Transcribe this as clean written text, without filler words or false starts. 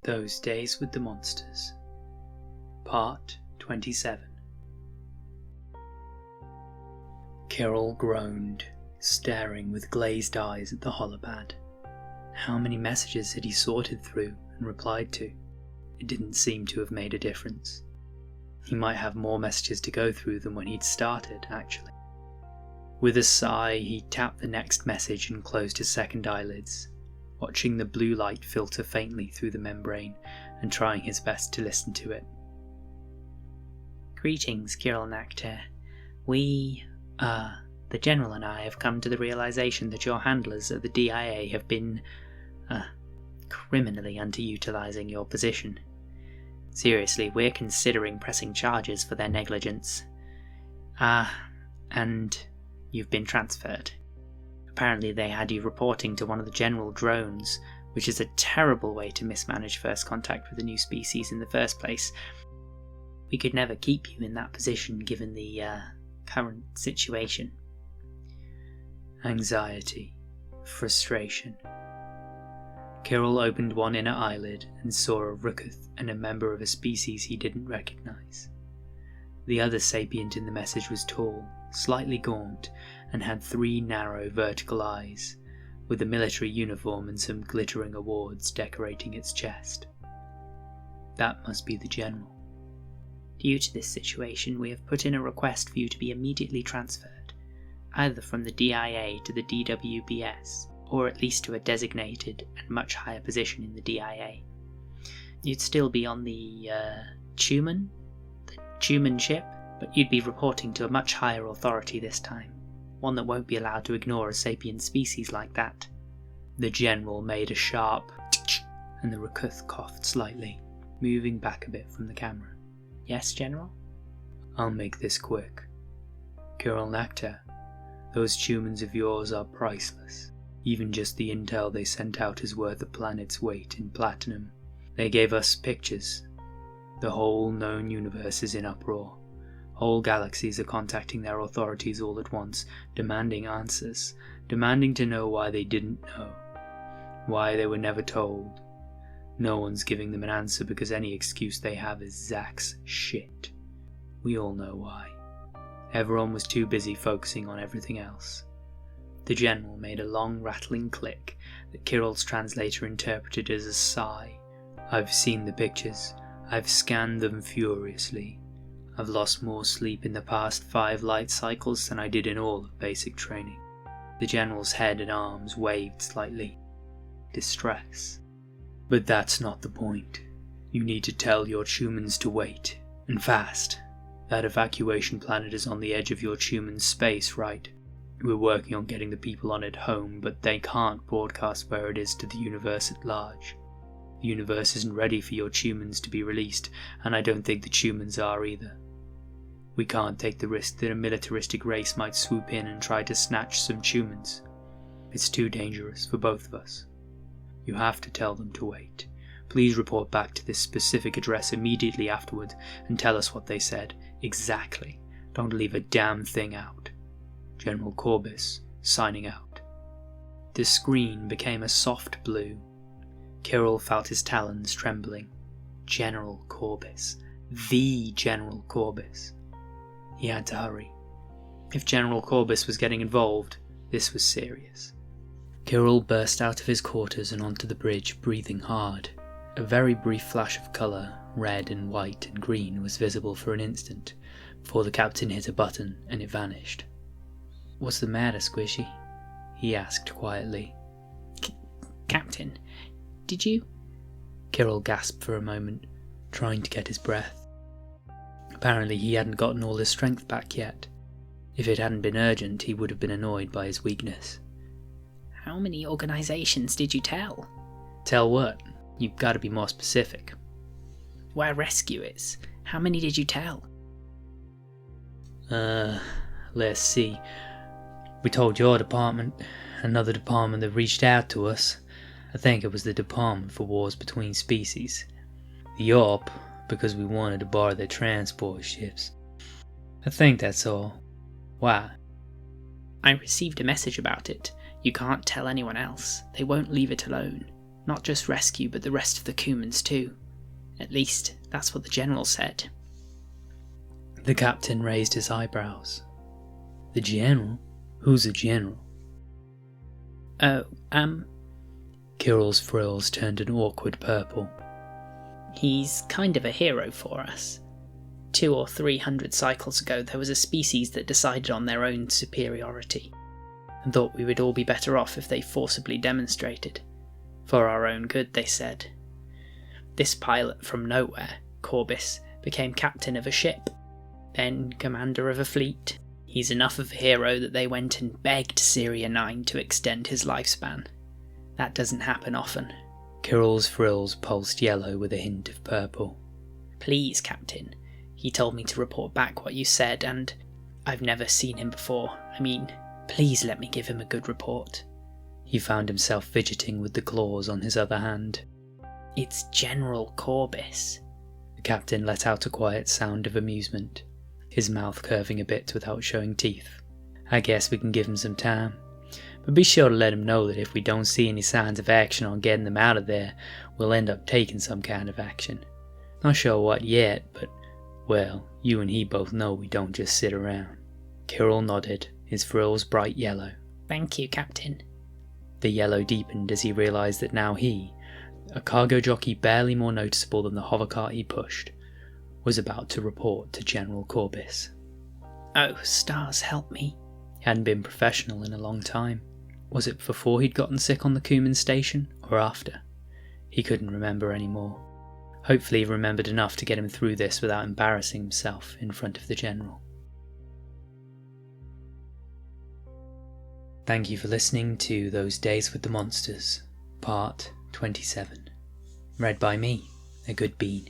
Those Days with the Monsters. Part 27. Kirrel groaned, staring with glazed eyes at the holopad. How many messages had he sorted through and replied to? It didn't seem to have made a difference. He might have more messages to go through than when he'd started, actually. With a sigh, he tapped the next message and closed his second eyelids, watching the blue light filter faintly through the membrane and trying his best to listen to it. Greetings, Kirrel Nacter. The General and I have come to the realization that your handlers at the DIA have been, criminally underutilizing your position. Seriously, we're considering pressing charges for their negligence. And you've been transferred. Apparently they had you reporting to one of the general drones, which is a terrible way to mismanage first contact with a new species in the first place. We could never keep you in that position given the, current situation. Anxiety. Frustration. Kirrel opened one inner eyelid and saw a Rookuth and a member of a species he didn't recognize. The other sapient in the message was tall, slightly gaunt, and had 3 narrow vertical eyes, with a military uniform and some glittering awards decorating its chest. That must be the General. Due to this situation, we have put in a request for you to be immediately transferred, either from the DIA to the DWBS, or at least to a designated and much higher position in the DIA. You'd still be on the Khuman ship, but you'd be reporting to a much higher authority this time, one that won't be allowed to ignore a sapient species like that. The General made a sharp tch, and the Rookuth coughed slightly, moving back a bit from the camera. Yes, General? I'll make this quick. Kirrel Nacter, those Khumans of yours are priceless. Even just the intel they sent out is worth a planet's weight in platinum. They gave us pictures. The whole known universe is in uproar. Whole galaxies are contacting their authorities all at once, demanding answers, demanding to know why they didn't know, why they were never told. No one's giving them an answer because any excuse they have is Zach's shit. We all know why. Everyone was too busy focusing on everything else. The General made a long rattling click that Kirrel's translator interpreted as a sigh. I've seen the pictures. I've scanned them furiously. I've lost more sleep in the past 5 light cycles than I did in all of basic training. The General's head and arms waved slightly. Distress. But that's not the point. You need to tell your Khumans to wait, and fast. That evacuation planet is on the edge of your Khuman space, right? We're working on getting the people on it home, but they can't broadcast where it is to the universe at large. The universe isn't ready for your Khumans to be released, and I don't think the Khumans are either. We can't take the risk that a militaristic race might swoop in and try to snatch some Khumans. It's too dangerous for both of us. You have to tell them to wait. Please report back to this specific address immediately afterward and tell us what they said. Exactly. Don't leave a damn thing out. General Corbis, signing out. The screen became a soft blue. Kirrel felt his talons trembling. General Corbis. The General Corbis. He had to hurry. If General Corbis was getting involved, this was serious. Kirrel burst out of his quarters and onto the bridge, breathing hard. A very brief flash of colour, red and white and green, was visible for an instant, before the captain hit a button and it vanished. "What's the matter, Squishy?" he asked quietly. Captain, did you? Kirrel gasped for a moment, trying to get his breath. Apparently he hadn't gotten all his strength back yet. If it hadn't been urgent, he would have been annoyed by his weakness. How many organizations did you tell? Tell what? You've got to be more specific. We're rescuers. How many did you tell? Let's see. We told your department, another department that reached out to us. I think it was the Department for Wars Between Species. The AWP, because we wanted to borrow their transport ships. I think that's all. Why? I received a message about it. You can't tell anyone else. They won't leave it alone. Not just rescue, but the rest of the Khumans too. At least, that's what the general said. The captain raised his eyebrows. The general? Who's the general? Oh, Kirrel's frills turned an awkward purple. He's kind of a hero for us. 200 or 300 cycles ago there was a species that decided on their own superiority, and thought we would all be better off if they forcibly demonstrated. For our own good, they said. This pilot from nowhere, Corbis, became captain of a ship, then commander of a fleet. He's enough of a hero that they went and begged Syria 9 to extend his lifespan. That doesn't happen often. Kirrel's frills pulsed yellow with a hint of purple. Please, Captain. He told me to report back what you said, and I've never seen him before. I mean, please let me give him a good report. He found himself fidgeting with the claws on his other hand. It's General Corbis. The captain let out a quiet sound of amusement, his mouth curving a bit without showing teeth. I guess we can give him some time. But be sure to let him know that if we don't see any signs of action on getting them out of there, we'll end up taking some kind of action. Not sure what yet, but, well, you and he both know we don't just sit around. Kirrel nodded, his frills bright yellow. Thank you, Captain. The yellow deepened as he realised that now he, a cargo jockey barely more noticeable than the hovercart he pushed, was about to report to General Corbis. Oh, stars help me. He hadn't been professional in a long time. Was it before he'd gotten sick on the Khumans station, or after? He couldn't remember anymore. Hopefully he remembered enough to get him through this without embarrassing himself in front of the General. Thank you for listening to Those Days with the Monsters, Part 27. Read by me, A Good Bean.